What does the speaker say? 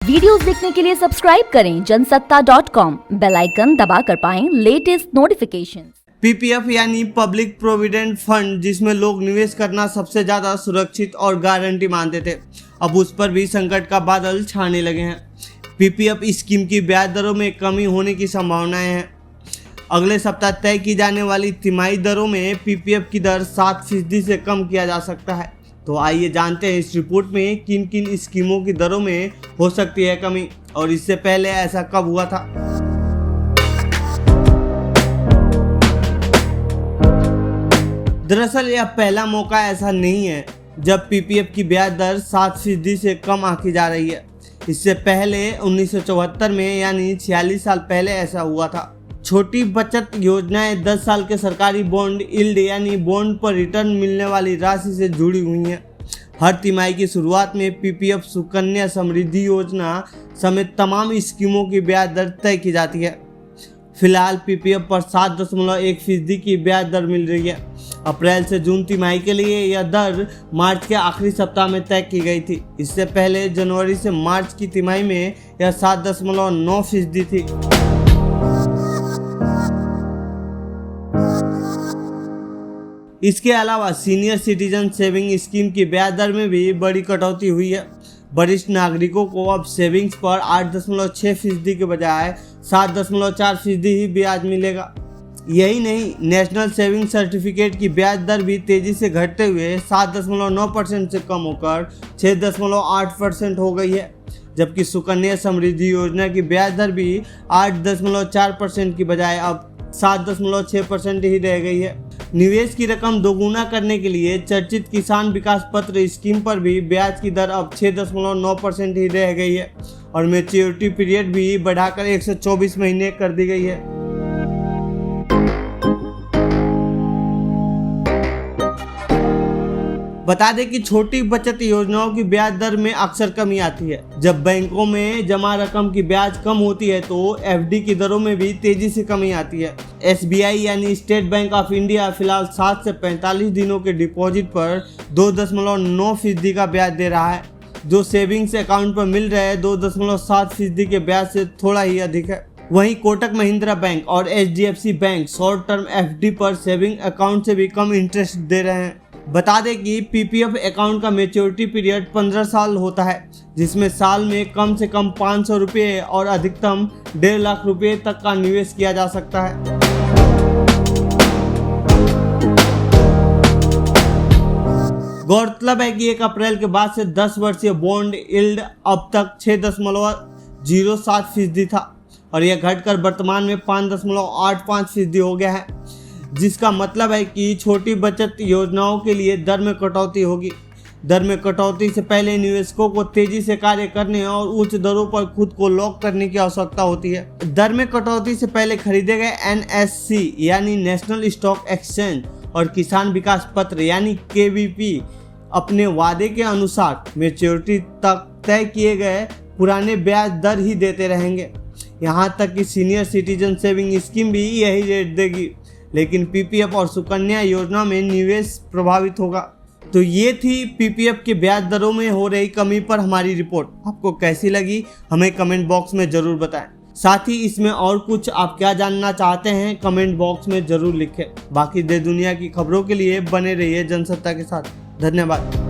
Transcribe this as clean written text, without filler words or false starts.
Videos देखने के लिए सब्सक्राइब करें जनसत्ता.com, बेल आइकन दबाकर पाएं लेटेस्ट नोटिफिकेशन। पीपीएफ यानी पब्लिक प्रोविडेंट फंड, जिसमें लोग निवेश करना सबसे ज्यादा सुरक्षित और गारंटी मानते थे, अब उस पर भी संकट का बादल छाने लगे हैं। पीपीएफ स्कीम की ब्याज दरों में कमी होने की संभावनाएं हैं। अगले सप्ताह तय की जाने वाली तिमाही दरों में पीपीएफ की दर 7% से कम किया जा सकता है। तो आइए जानते हैं इस रिपोर्ट में किन किन स्कीमों की दरों में हो सकती है कमी, और इससे पहले ऐसा कब हुआ था। दरअसल यह पहला मौका ऐसा नहीं है जब पीपीएफ की ब्याज दर 7% से कम आंकी जा रही है। इससे पहले 1974 में यानी 46 साल पहले ऐसा हुआ था। छोटी बचत योजनाएं 10 साल के सरकारी बॉन्ड यील्ड यानी बॉन्ड पर रिटर्न मिलने वाली राशि से जुड़ी हुई हैं। हर तिमाही की शुरुआत में पीपीएफ, सुकन्या समृद्धि योजना समेत तमाम स्कीमों की ब्याज दर तय की जाती है। फिलहाल पीपीएफ पर 7.1% की ब्याज दर मिल रही है। अप्रैल से जून तिमाही के लिए यह दर मार्च के आखिरी सप्ताह में तय की गई थी। इससे पहले जनवरी से मार्च की तिमाही में यह 7.9% थी। इसके अलावा सीनियर सिटीजन सेविंग स्कीम की ब्याज दर में भी बड़ी कटौती हुई है। वरिष्ठ नागरिकों को अब सेविंग्स पर 8.6% के बजाय 7.4% ही ब्याज मिलेगा। यही नहीं, नेशनल सेविंग सर्टिफिकेट की ब्याज दर भी तेजी से घटते हुए 7.9% से कम होकर 6.8% हो गई है, जबकि सुकन्या समृद्धि योजना की ब्याज दर भी 8.4% की बजाय अब 7.6% ही रह गई है। निवेश की रकम दोगुना करने के लिए चर्चित किसान विकास पत्र स्कीम पर भी ब्याज की दर अब 6.9% ही रह गई है और मैच्योरिटी पीरियड भी बढ़ाकर 124 महीने कर दी गई है। बता दें कि छोटी बचत योजनाओं की ब्याज दर में अक्सर कमी आती है। जब बैंकों में जमा रकम की ब्याज कम होती है तो एफडी की दरों में भी तेजी से कमी आती है। एसबीआई यानी स्टेट बैंक ऑफ इंडिया फिलहाल 7 से 45 दिनों के डिपॉजिट पर 2.9% का ब्याज दे रहा है, जो सेविंग्स अकाउंट पर मिल रहे 2.7% के ब्याज से थोड़ा ही अधिक है। वहीं कोटक महिंद्रा बैंक और HDFC bank short term FD पर सेविंग अकाउंट से भी कम इंटरेस्ट दे रहे हैं। बता दें कि पीपीएफ अकाउंट का मैच्योरिटी पीरियड 15 साल होता है, जिसमें साल में कम से कम 500 रुपये और अधिकतम 1.5 लाख रुपये तक का निवेश किया जा सकता है। गौरतलब है कि 1 अप्रैल के बाद से 10 वर्षीय बॉन्ड यील्ड अब तक 6.07% था और यह घटकर वर्तमान में 5.85% हो गया है, जिसका मतलब है कि छोटी बचत योजनाओं के लिए दर में कटौती होगी। दर में कटौती से पहले निवेशकों को तेजी से कार्य करने और उच्च दरों पर खुद को लॉक करने की आवश्यकता होती है। दर में कटौती से पहले खरीदे गए एनएससी यानी नेशनल स्टॉक एक्सचेंज और किसान विकास पत्र यानी केवीपी अपने वादे के अनुसार मैच्योरिटी तक तय किए गए पुराने ब्याज दर ही देते रहेंगे। यहाँ तक कि सीनियर सिटीजन सेविंग स्कीम भी यही रेट देगी, लेकिन पीपीएफ और सुकन्या योजना में निवेश प्रभावित होगा। तो ये थी पीपीएफ के ब्याज दरों में हो रही कमी पर हमारी रिपोर्ट। आपको कैसी लगी हमें कमेंट बॉक्स में जरूर बताएं। साथ ही इसमें और कुछ आप क्या जानना चाहते हैं कमेंट बॉक्स में जरूर लिखें। बाकी देश दुनिया की खबरों के लिए बने रहिए जनसत्ता के साथ। धन्यवाद।